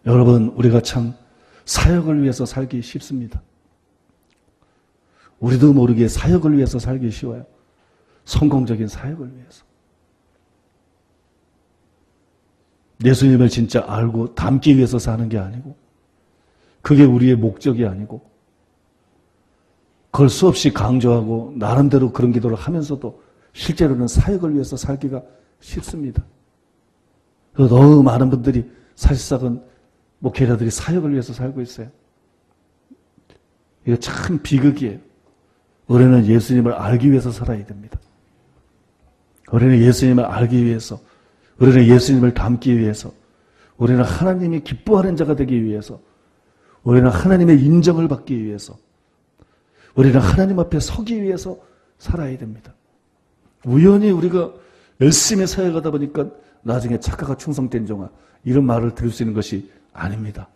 여러분, 우리가 참 사역을 위해서 살기 쉽습니다. 우리도 모르게 사역을 위해서 살기 쉬워요. 성공적인 사역을 위해서. 예수님을 진짜 알고 닮기 위해서 사는 게 아니고, 그게 우리의 목적이 아니고, 그걸 수없이 강조하고 나름대로 그런 기도를 하면서도 실제로는 사역을 위해서 살기가 쉽습니다. 너무 많은 분들이 사실상은 목회자들이 사역을 위해서 살고 있어요. 이거 참 비극이에요. 우리는 예수님을 알기 위해서 살아야 됩니다. 우리는 예수님을 알기 위해서, 우리는 예수님을 닮기 위해서, 우리는 하나님이 기뻐하는 자가 되기 위해서, 우리는 하나님의 인정을 받기 위해서, 우리는 하나님 앞에 서기 위해서 살아야 됩니다. 우연히 우리가 열심히 사역하다 보니까 나중에 착하가 충성된 종아, 이런 말을 들을 수 있는 것이 아닙니다.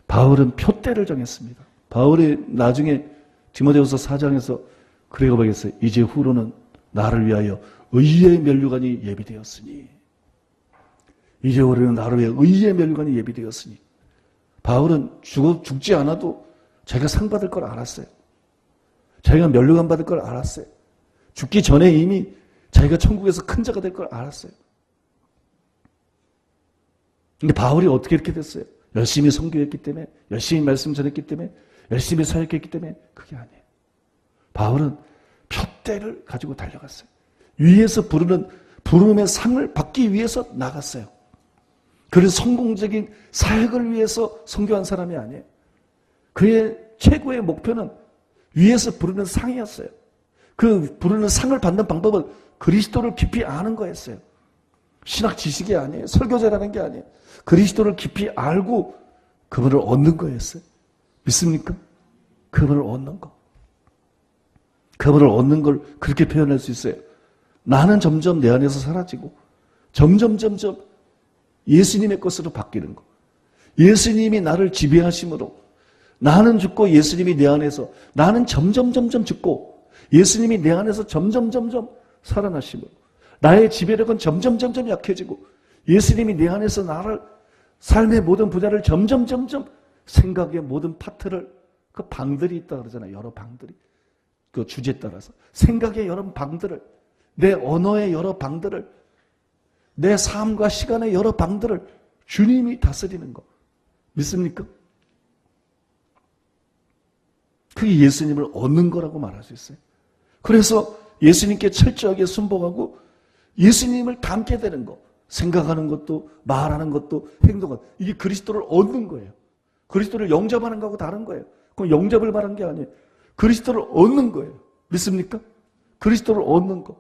바울은 표대를 정했습니다. 바울이 나중에 디모데후서 4장에서 그래가 보겠어요. 이제 후로는 나를 위하여 의의 면류관이 예비되었으니, 이제 우리는 나를 위해 의의 면류관이 예비되었으니, 바울은 죽지 않아도 자기가 상 받을 걸 알았어요. 자기가 면류관 받을 걸 알았어요. 죽기 전에 이미 자기가 천국에서 큰 자가 될 걸 알았어요. 근데 바울이 어떻게 이렇게 됐어요? 열심히 선교했기 때문에, 열심히 말씀 전했기 때문에, 열심히 사역했기 때문에 그게 아니에요. 바울은 표대를 가지고 달려갔어요. 위에서 부르는 부름의 상을 받기 위해서 나갔어요. 그래서 성공적인 사역을 위해서 선교한 사람이 아니에요. 그의 최고의 목표는 위에서 부르는 상이었어요. 그 부르는 상을 받는 방법은 그리스도를 깊이 아는 거였어요. 신학 지식이 아니에요. 설교자라는 게 아니에요. 그리스도를 깊이 알고 그분을 얻는 거였어요. 믿습니까? 그분을 얻는 거. 그분을 얻는 걸 그렇게 표현할 수 있어요. 나는 점점 내 안에서 사라지고 점점 예수님의 것으로 바뀌는 거. 예수님이 나를 지배하심으로 나는 죽고 예수님이 내 안에서, 나는 점점 죽고 예수님이 내 안에서 점점 살아나심으로 나의 지배력은 점점 약해지고 예수님이 내 안에서 나를, 삶의 모든 분야를 점점 생각의 모든 파트를, 그 방들이 있다 그러잖아요. 여러 방들이. 그 주제에 따라서 생각의 여러 방들을, 내 언어의 여러 방들을, 내 삶과 시간의 여러 방들을 주님이 다스리는 거. 믿습니까? 그게 예수님을 얻는 거라고 말할 수 있어요. 그래서 예수님께 철저하게 순복하고 예수님을 닮게 되는 거. 생각하는 것도, 말하는 것도, 행동은, 이게 그리스도를 얻는 거예요. 그리스도를 영접하는 거하고 다른 거예요. 그건 영접을 말한 게 아니에요. 그리스도를 얻는 거예요. 믿습니까? 그리스도를 얻는 거.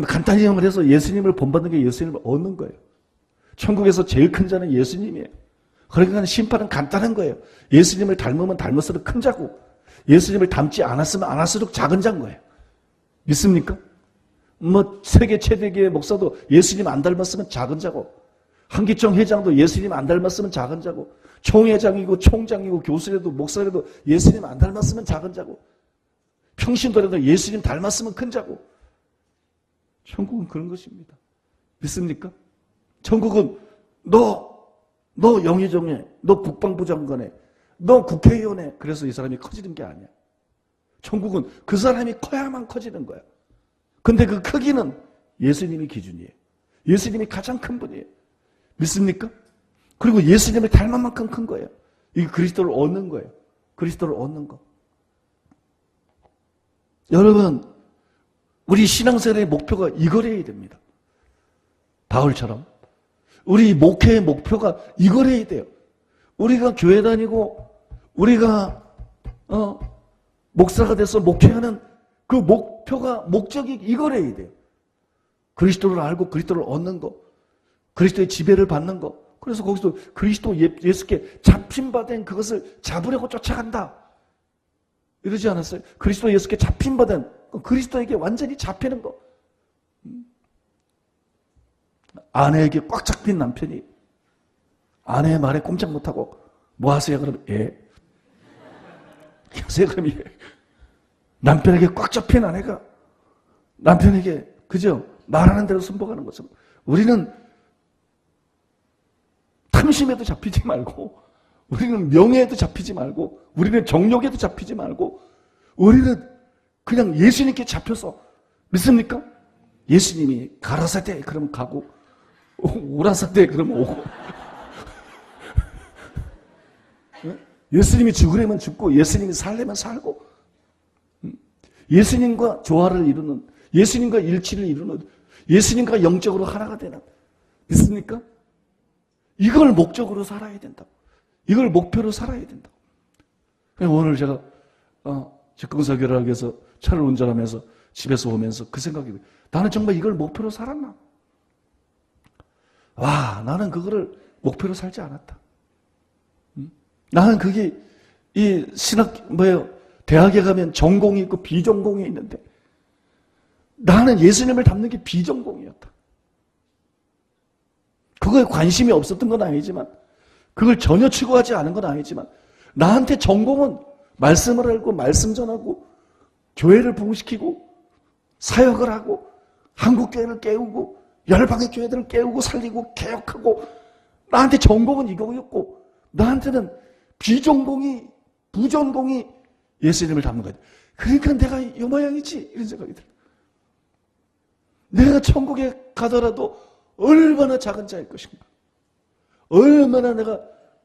간단히 말해서 예수님을 본받는 게 예수님을 얻는 거예요. 천국에서 제일 큰 자는 예수님이에요. 그러니까 심판은 간단한 거예요. 예수님을 닮으면 닮을수록 큰 자고, 예수님을 닮지 않았으면 않을수록 작은 자인 거예요. 믿습니까? 세계 최대교회 목사도 예수님 안 닮았으면 작은 자고, 한기총 회장도 예수님 안 닮았으면 작은 자고, 총회장이고 총장이고 교수라도 목사라도 예수님 안 닮았으면 작은 자고, 평신도라도 예수님 닮았으면 큰 자고. 천국은 그런 것입니다. 믿습니까? 천국은 너 영의정에, 너 국방부 장관에, 너 국회의원에, 그래서 이 사람이 커지는 게 아니야. 천국은 그 사람이 커야만 커지는 거야. 근데 그 크기는 예수님이 기준이에요. 예수님이 가장 큰 분이에요. 믿습니까? 그리고 예수님을 닮은 만큼 큰 거예요. 이게 그리스도를 얻는 거예요. 그리스도를 얻는 거. 여러분, 우리 신앙생활의 목표가 이거래야 됩니다. 바울처럼. 우리 목회의 목표가 이거래야 돼요. 우리가 교회 다니고 우리가 목사가 돼서 목회하는 그 목적이 이거래야 돼요. 그리스도를 알고 그리스도를 얻는 거, 그리스도의 지배를 받는 거. 그래서 거기서 그리스도 예수께 잡힌 바 된 그것을 잡으려고 쫓아간다. 이러지 않았어요? 그리스도 예수께 잡힌 바 된 그리스도에게 완전히 잡히는 거. 아내에게 꽉 잡힌 남편이 아내의 말에 꼼짝 못하고 뭐 하세요? 그러면 예. 하세요? 그러면 예. 남편에게 꽉 잡힌 아내가 남편에게 그죠? 말하는 대로 순복하는 것처럼 우리는 탐심에도 잡히지 말고, 우리는 명예에도 잡히지 말고, 우리는 정욕에도 잡히지 말고, 우리는 그냥 예수님께 잡혀서, 믿습니까? 예수님이 가라사대 그러면 가고, 오라사대 그러면 오고, 예수님이 죽으려면 죽고, 예수님이 살려면 살고, 예수님과 조화를 이루는, 예수님과 일치를 이루는, 예수님과 영적으로 하나가 되는, 믿습니까? 이걸 목적으로 살아야 된다고. 이걸 목표로 살아야 된다고. 오늘 제가 즉흥설교를 하기 위해서 차를 운전하면서 집에서 오면서 그 생각이 들어요. 나는 정말 이걸 목표로 살았나? 와, 나는 그거를 목표로 살지 않았다. 나는 그게 이 대학에 가면 전공이 있고 비전공이 있는데 나는 예수님을 닮는 게 비전공이었다. 그거에 관심이 없었던 건 아니지만, 그걸 전혀 추구하지 않은 건 아니지만, 나한테 전공은 말씀을 알고, 말씀 전하고, 교회를 부흥시키고, 사역을 하고, 한국교회를 깨우고, 열방의 교회들을 깨우고, 살리고, 개혁하고, 나한테 전공은 이거였고, 나한테는 비전공이, 부전공이 예수님을 닮는 거야. 그러니까 내가 이 모양이지, 이런 생각이 들어요. 내가 천국에 가더라도 얼마나 작은 자일 것인가? 얼마나 내가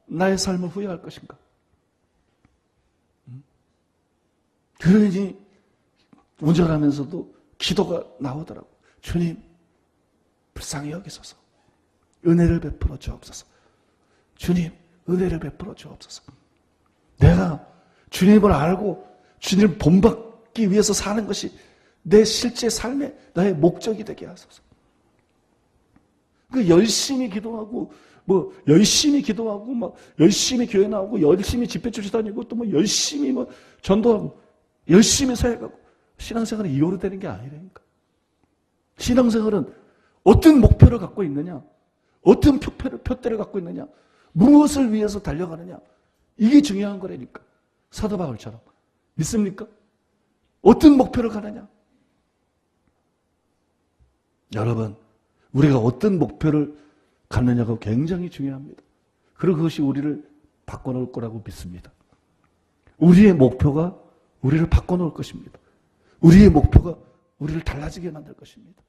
나의 삶을 후회할 것인가? 그러니 운전하면서도 기도가 나오더라고. 주님, 불쌍히 여기소서. 은혜를 베풀어 주옵소서. 주님, 은혜를 베풀어 주옵소서. 내가 주님을 알고 주님을 본받기 위해서 사는 것이 내 실제 삶의 나의 목적이 되게 하소서. 그 열심히 기도하고, 열심히 기도하고, 열심히 교회 나오고, 열심히 집회 출시다니고, 또 열심히 전도하고, 열심히 사역하고, 신앙생활은 이거로 되는 게 아니라니까. 신앙생활은 어떤 목표를 갖고 있느냐, 어떤 표대를 갖고 있느냐, 무엇을 위해서 달려가느냐, 이게 중요한 거라니까. 사도 바울처럼. 믿습니까? 어떤 목표를 가느냐. 여러분, 우리가 어떤 목표를 갖느냐가 굉장히 중요합니다. 그리고 그것이 우리를 바꿔놓을 거라고 믿습니다. 우리의 목표가 우리를 바꿔놓을 것입니다. 우리의 목표가 우리를 달라지게 만들 것입니다.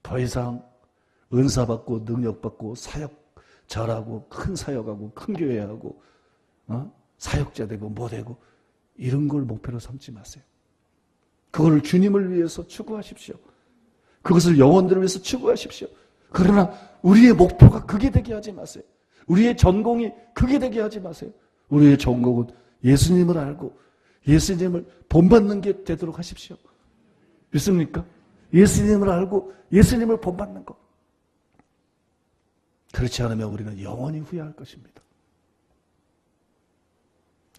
더 이상 은사받고 능력받고 사역 잘하고 큰 사역하고 큰 교회하고 사역자 되고 뭐 되고 이런 걸 목표로 삼지 마세요. 그걸 주님을 위해서 추구하십시오. 그것을 영혼들을 위해서 추구하십시오. 그러나 우리의 목표가 그게 되게 하지 마세요. 우리의 전공이 그게 되게 하지 마세요. 우리의 전공은 예수님을 알고 예수님을 본받는 게 되도록 하십시오. 믿습니까? 예수님을 알고 예수님을 본받는 것. 그렇지 않으면 우리는 영원히 후회할 것입니다.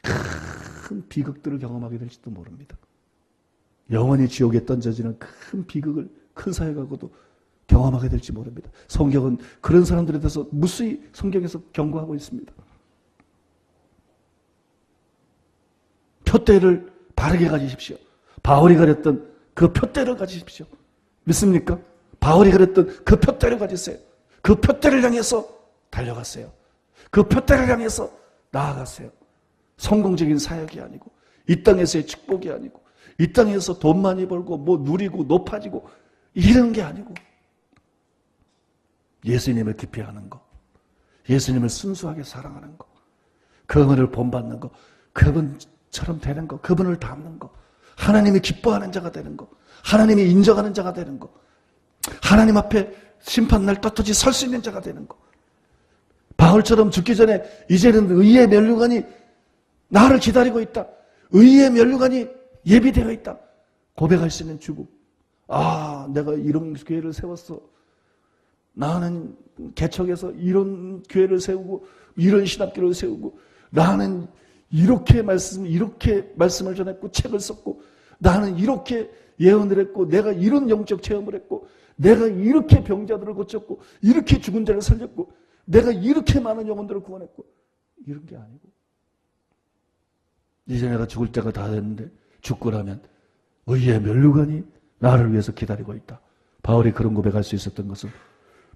큰 비극들을 경험하게 될지도 모릅니다. 영원히 지옥에 던져지는 큰 비극을 큰 사역하고도 경험하게 될지 모릅니다. 성경은 그런 사람들에 대해서 무수히 성경에서 경고하고 있습니다. 표대를 바르게 가지십시오. 바울이 가렸던 그 표대를 가지십시오. 믿습니까? 바울이 가렸던 그 표대를 가지세요. 그 표대를 향해서 달려갔어요. 그 표대를 향해서 나아갔어요. 성공적인 사역이 아니고 이 땅에서의 축복이 아니고 이 땅에서 돈 많이 벌고 뭐 누리고 높아지고 이런 게 아니고 예수님을 깊이 아는 거, 예수님을 순수하게 사랑하는 거, 그분을 본받는 거, 그분처럼 되는 거, 그분을 닮는 거, 하나님이 기뻐하는 자가 되는 거, 하나님이 인정하는 자가 되는 거, 하나님 앞에 심판날 떳떳이 설 수 있는 자가 되는 거. 바울처럼 죽기 전에 이제는 의의 면류관이 나를 기다리고 있다. 의의 면류관이 예비되어 있다. 고백할 수 있는 죽음. 아, 내가 이런 교회를 세웠어. 나는 개척해서 이런 교회를 세우고 이런 신학교를 세우고 나는 이렇게 말씀을 전했고 책을 썼고 나는 이렇게 예언을 했고 내가 이런 영적 체험을 했고 내가 이렇게 병자들을 고쳤고 이렇게 죽은 자를 살렸고 내가 이렇게 많은 영혼들을 구원했고 이런 게 아니고 이제 내가 죽을 때가 다 됐는데 죽고 나면 의의 면류관이 나를 위해서 기다리고 있다. 바울이 그런 고백할 수 있었던 것은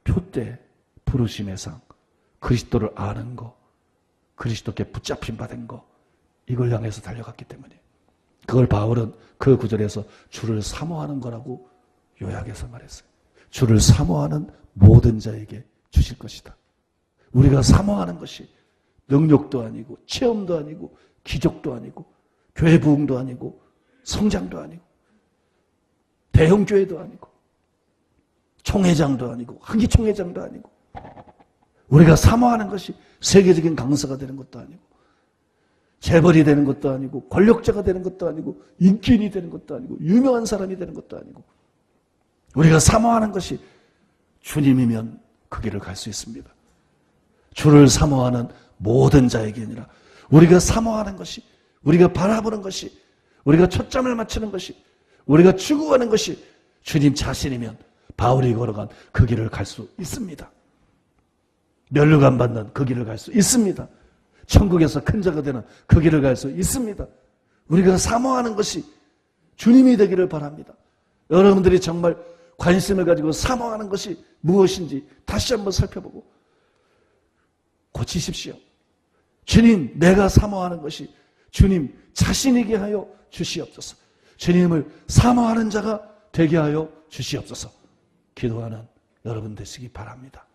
표대 부르심의 상, 그리스도를 아는 거, 그리스도께 붙잡힌 바 된 거, 이걸 향해서 달려갔기 때문에 그걸 바울은 그 구절에서 주를 사모하는 거라고 요약해서 말했어요. 주를 사모하는 모든 자에게 주실 것이다. 우리가 사모하는 것이 능력도 아니고 체험도 아니고 기적도 아니고 교회 부흥도 아니고 성장도 아니고 대형교회도 아니고 총회장도 아니고 한기총회장도 아니고 우리가 사모하는 것이 세계적인 강사가 되는 것도 아니고 재벌이 되는 것도 아니고 권력자가 되는 것도 아니고 인기인이 되는 것도 아니고 유명한 사람이 되는 것도 아니고 우리가 사모하는 것이 주님이면 그 길을 갈 수 있습니다. 주를 사모하는 모든 자에게 아니라 우리가 사모하는 것이, 우리가 바라보는 것이, 우리가 초점을 맞추는 것이, 우리가 추구하는 것이 주님 자신이면 바울이 걸어간 그 길을 갈 수 있습니다. 면류관 받는 그 길을 갈 수 있습니다. 천국에서 큰 자가 되는 그 길을 갈 수 있습니다. 우리가 사모하는 것이 주님이 되기를 바랍니다. 여러분들이 정말 관심을 가지고 사모하는 것이 무엇인지 다시 한번 살펴보고 고치십시오. 주님, 내가 사모하는 것이 주님 자신이게 하여 주시옵소서. 주님을 사모하는 자가 되게 하여 주시옵소서. 기도하는 여러분 되시기 바랍니다.